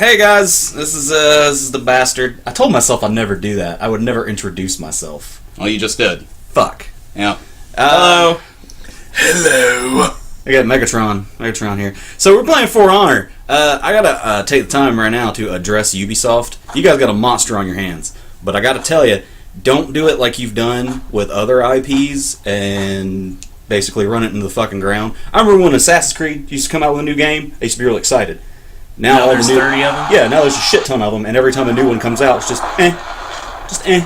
Hey guys, this is the bastard. I told myself I'd never do that. I would never introduce myself. Well, you just did. Fuck. Yeah. Hello. Hello. I got Megatron here. So we're playing For Honor. I gotta take the time right now to address Ubisoft. You guys got a monster on your hands, but I gotta tell you, don't do it like you've done with other IPs and basically run it into the fucking ground. I remember when Assassin's Creed used to come out with a new game, I used to be real excited. Now there's 30 of them? Yeah, now there's a shit ton of them, and every time a new one comes out, it's just eh.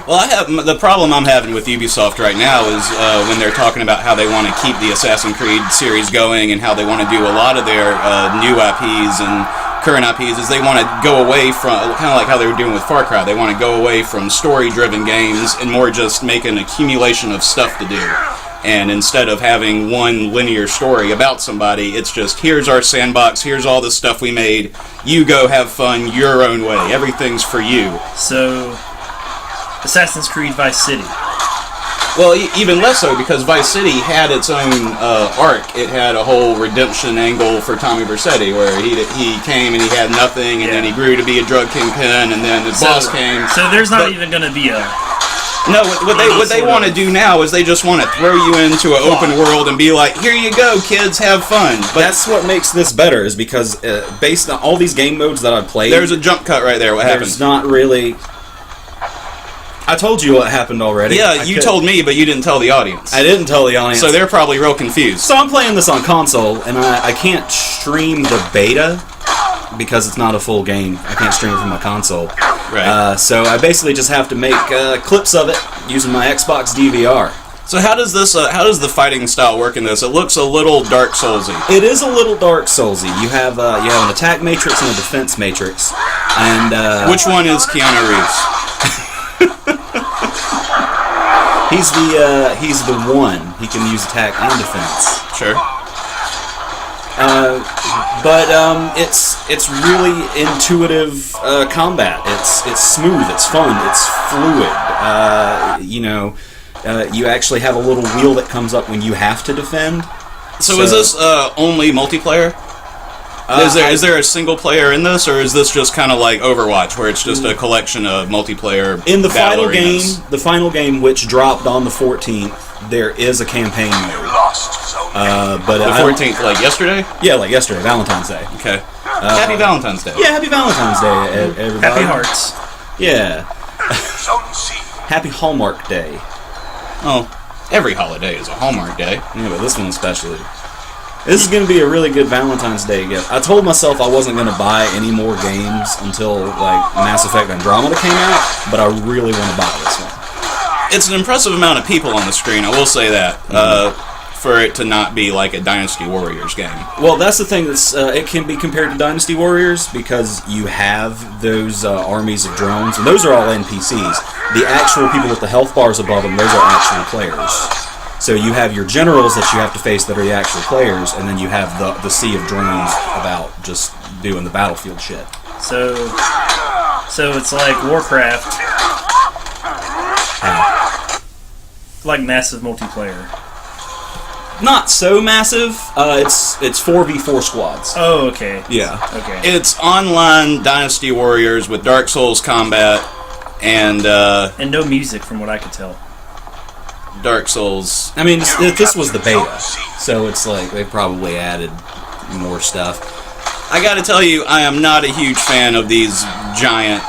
Well, the problem I'm having with Ubisoft right now is when they're talking about how they want to keep the Assassin's Creed series going and how they want to do a lot of their new IPs and current IPs is they want to go away from, kind of like how they were doing with Far Cry, they want to go away from story-driven games and more just make an accumulation of stuff to do. And instead of having one linear story about somebody, it's just, here's our sandbox, here's all the stuff we made, you go have fun your own way, everything's for you. So, Assassin's Creed Vice City. Well, even less so, because Vice City had its own arc. It had a whole redemption angle for Tommy Vercetti, where he came and he had nothing, and then he grew to be a drug kingpin, and then the boss came. So there's not even going to be a... No, what they want to do now is they just want to throw you into an open world and be like, here you go, kids, have fun. But that's what makes this better, is because based on all these game modes that I've played... There's a jump cut right there. What happened? There's not really... I told you what happened already. Yeah, you told me, but you didn't tell the audience. I didn't tell the audience. So they're probably real confused. So I'm playing this on console, and I can't stream the beta because it's not a full game. I can't stream it from my console. Right. So I basically just have to make clips of it using my Xbox DVR. So how does this? How does the fighting style work in this? It looks a little Dark Soulsy. It is a little Dark Soulsy. You have an attack matrix and a defense matrix, and which one is Keanu Reeves? He's the one. He can use attack and defense. Sure. But it's really intuitive combat. It's smooth. It's fun. It's fluid. You actually have a little wheel that comes up when you have to defend. So is this only multiplayer? Is there a single player in this, or is this just kind of like Overwatch, where it's just a collection of multiplayer? In the battle final game, which dropped on the 14th, there is a campaign mode. But the 14th, like yesterday? Yeah, like yesterday, Valentine's Day. Okay. Happy Valentine's Day. Yeah, happy Valentine's Day, everybody. Happy Hearts. Yeah. Happy Hallmark Day. Oh, every holiday is a Hallmark Day. Yeah, but this one especially. This is going to be a really good Valentine's Day gift. I told myself I wasn't going to buy any more games until like Mass Effect Andromeda came out, but I really want to buy this one. It's an impressive amount of people on the screen, I will say that, for it to not be like a Dynasty Warriors game. Well, that's the thing, it can be compared to Dynasty Warriors because you have those armies of drones, and those are all NPCs. The actual people with the health bars above them, those are actual players. So you have your generals that you have to face that are the actual players, and then you have the sea of drones about just doing the battlefield shit. So it's like Warcraft, like massive multiplayer. Not so massive. It's 4v4 squads. Oh, okay. Yeah. Okay. It's online Dynasty Warriors with Dark Souls combat and no music, from what I could tell. Dark Souls. I mean, this was the beta, so it's like they probably added more stuff. I gotta tell you, I am not a huge fan of these giant,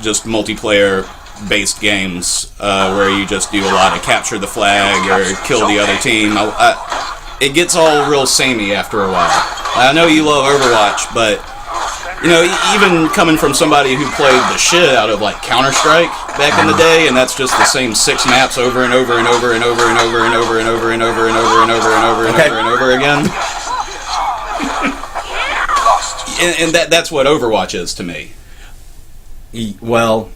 just multiplayer-based games where you just do a lot of capture the flag or kill the other team. It gets all real samey after a while. I know you love Overwatch, but you know, even coming from somebody who played the shit out of like Counter-Strike back in the day, and that's just the same 6 maps over and over and over and over and over and over and over and over and over and over and over and over and over again. And that's what Overwatch is to me. Well,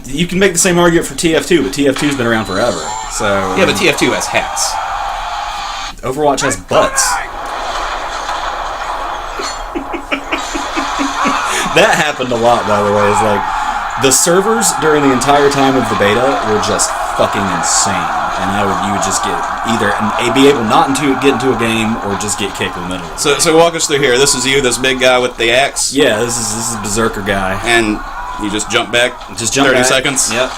you can make the same argument for TF2, but TF2's been around forever. So yeah, but TF2 has hats. Overwatch has butts. That happened a lot, by the way. It's like the servers during the entire time of the beta were just fucking insane. And you would just get either be able not to get into a game or just get kicked in the middle. So walk us through here. This is you, this big guy with the axe. Yeah, this is Berserker guy. And you just jump back. Just jump 30 back. seconds. Yep.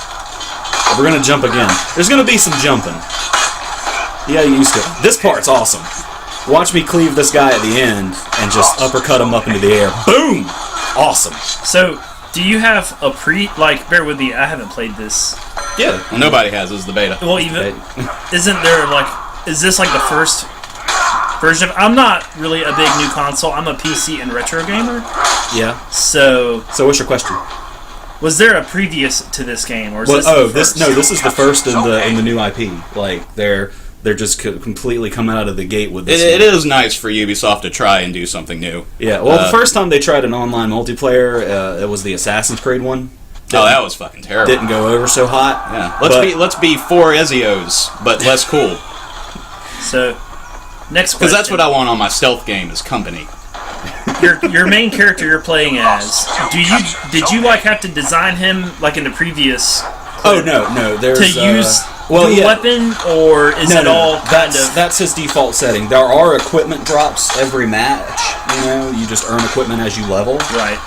We're gonna jump again. There's gonna be some jumping. Yeah, you used to. This part's awesome. Watch me cleave this guy at the end and just uppercut him up into the air. Boom! Awesome. So, do you have a bear with me, I haven't played this. Yeah. Well, nobody has is the beta. Well, even, isn't there, is this like the first version? I'm not really a big new console. I'm a PC and retro gamer. Yeah. So what's your question? Was there a previous to this game, or is this is the first in the new IP. Like they're just completely coming out of the gate with this. It is nice for Ubisoft to try and do something new. Yeah. Well, the first time they tried an online multiplayer, it was the Assassin's Creed one. That was fucking terrible. Didn't go over so hot. Yeah. Let's be 4 Ezios, but less cool. So, next question. Because that's what I want on my stealth game is company. Your main character you're playing as. Did you have to design him like in the previous? Oh no. There's to use the weapon, or is it all kind of? That's his default setting. There are equipment drops every match. You just earn equipment as you level. Right.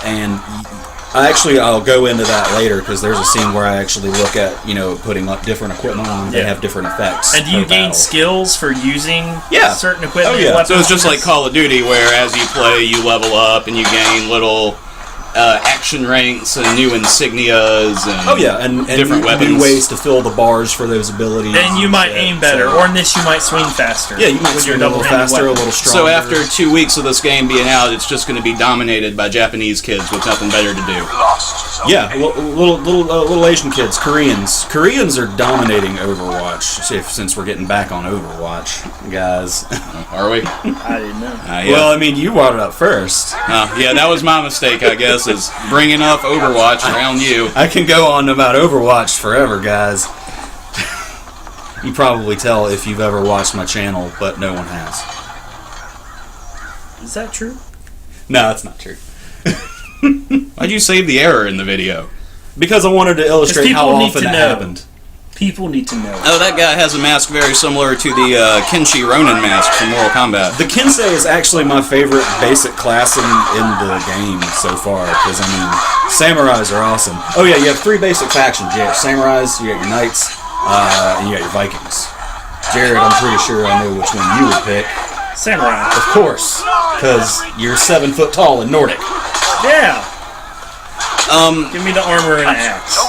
And I'll go into that later because there's a scene where I actually look at putting up different equipment on. They have different effects. And do you gain skills for using certain equipment? Oh yeah. So it's just like Call of Duty, where as you play, you level up and you gain little action ranks and new insignias and different weapons. New ways to fill the bars for those abilities. And you might aim better, or in this you might swing faster. Yeah, you might swing a little faster, a little stronger. So after 2 weeks of this game being out, it's just going to be dominated by Japanese kids with nothing better to do. Yeah, little Asian kids, Koreans. Koreans are dominating Overwatch. Since we're getting back on Overwatch, guys. Are we? I didn't know. Yeah. Well, I mean, you brought it up first. Yeah, that was my mistake, I guess. Is bringing up Overwatch around you. I can go on about Overwatch forever, guys. You probably tell if you've ever watched my channel, but no one has. Is that true? No, that's not true. Why'd you save the error in the video? Because I wanted to illustrate how often it happened. People need to know. Oh, that guy has a mask very similar to the Kenshi Ronin mask from Mortal Kombat. The Kensei is actually my favorite basic class in the game so far, because, samurais are awesome. Oh yeah, you have 3 basic factions. You have samurais, you got your knights, and you got your Vikings. Jared, I'm pretty sure I know which one you would pick. Samurai. Of course, because you're 7 foot tall and Nordic. Yeah! Give me the armor and axe.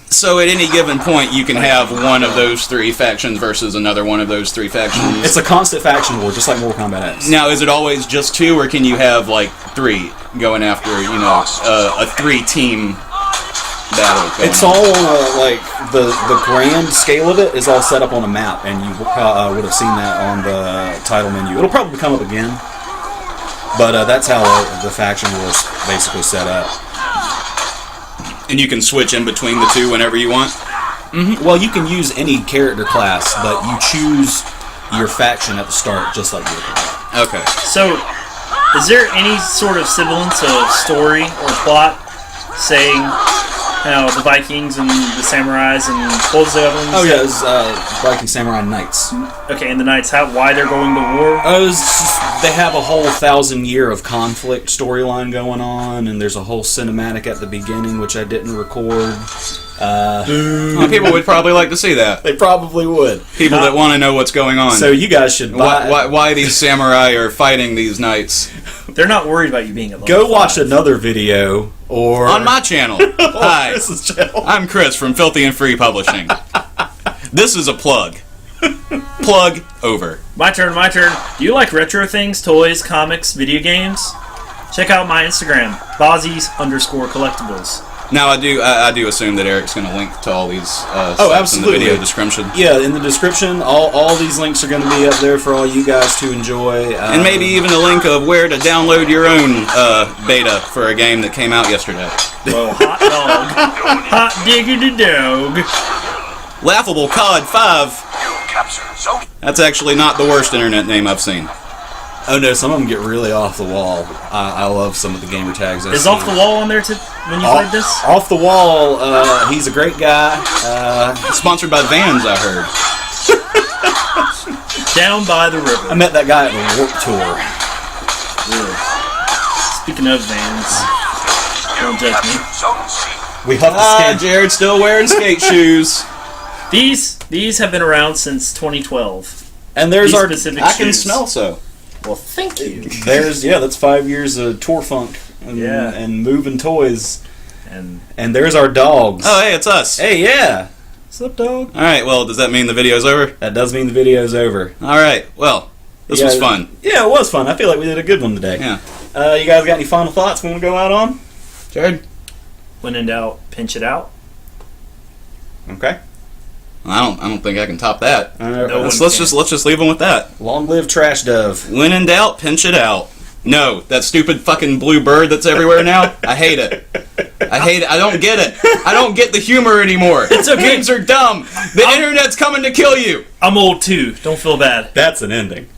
So at any given point, you can have one of those 3 factions versus another one of those 3 factions. It's a constant faction war, just like Mortal Kombat X. Now, is it always just 2, or can you have 3 going after a 3-team battle? It's all on the grand scale of it is all set up on a map, and you would have seen that on the title menu. It'll probably come up again, but that's how the faction was basically set up. And you can switch in between the 2 whenever you want? Mm-hmm. Well, you can use any character class, but you choose your faction at the start, just like you. Okay. So, is there any sort of semblance of story or plot saying the Vikings and the samurais and what was the other ones? Oh yeah, it was Viking Samurai Knights. Okay, and the Knights, why they're going to war? They have a whole 1,000-year of conflict storyline going on, and there's a whole cinematic at the beginning, which I didn't record. People would probably like to see that. They probably would. People that want to know what's going on. So you guys should why these samurai are fighting these knights. They're not worried about you being a Go watch another video or on my channel. Hi, Chris's channel. I'm Chris from Filthy and Free Publishing. This is a plug. Plug over. My turn. Do you like retro things, toys, comics, video games? Check out my Instagram, Bozzies_collectibles. Now I do assume that Eric's going to link to all these stuff absolutely. in the video description. Yeah, in the description, all these links are going to be up there for all you guys to enjoy. And maybe even a link of where to download your own beta for a game that came out yesterday. Well, hot dog. Hot diggity dog. Laughable COD 5. That's actually not the worst internet name I've seen. Oh no, some of them get really off the wall. I love some of the gamer tags. Is Off the Wall on there when you played this? Off the Wall, he's a great guy. Sponsored by Vans, I heard. Down by the river. I met that guy at the Warped Tour. Really? Speaking of Vans, don't judge me. We huffed the skin. Jared's still wearing skate shoes. These have been around since 2012. And there's These our specific I can shoes. smell so. Well, thank you. that's 5 years of tour funk and moving toys. And there's our dogs. Oh, hey, it's us. Hey, yeah. What's up, dog? All right, well, does that mean the video's over? That does mean the video's over. All right, well, this was fun. Yeah, it was fun. I feel like we did a good one today. Yeah. You guys got any final thoughts we want to go out on? Jared? when in doubt, pinch it out. Okay. I don't think I can top that. Let's one just leave them with that. Long live Trash Dove. When in doubt, pinch it out. No, that stupid fucking blue bird that's everywhere now. I hate it. I hate it. I don't get it. I don't get the humor anymore. It's okay. Games are dumb. The internet's coming to kill you. I'm old too. Don't feel bad. That's an ending.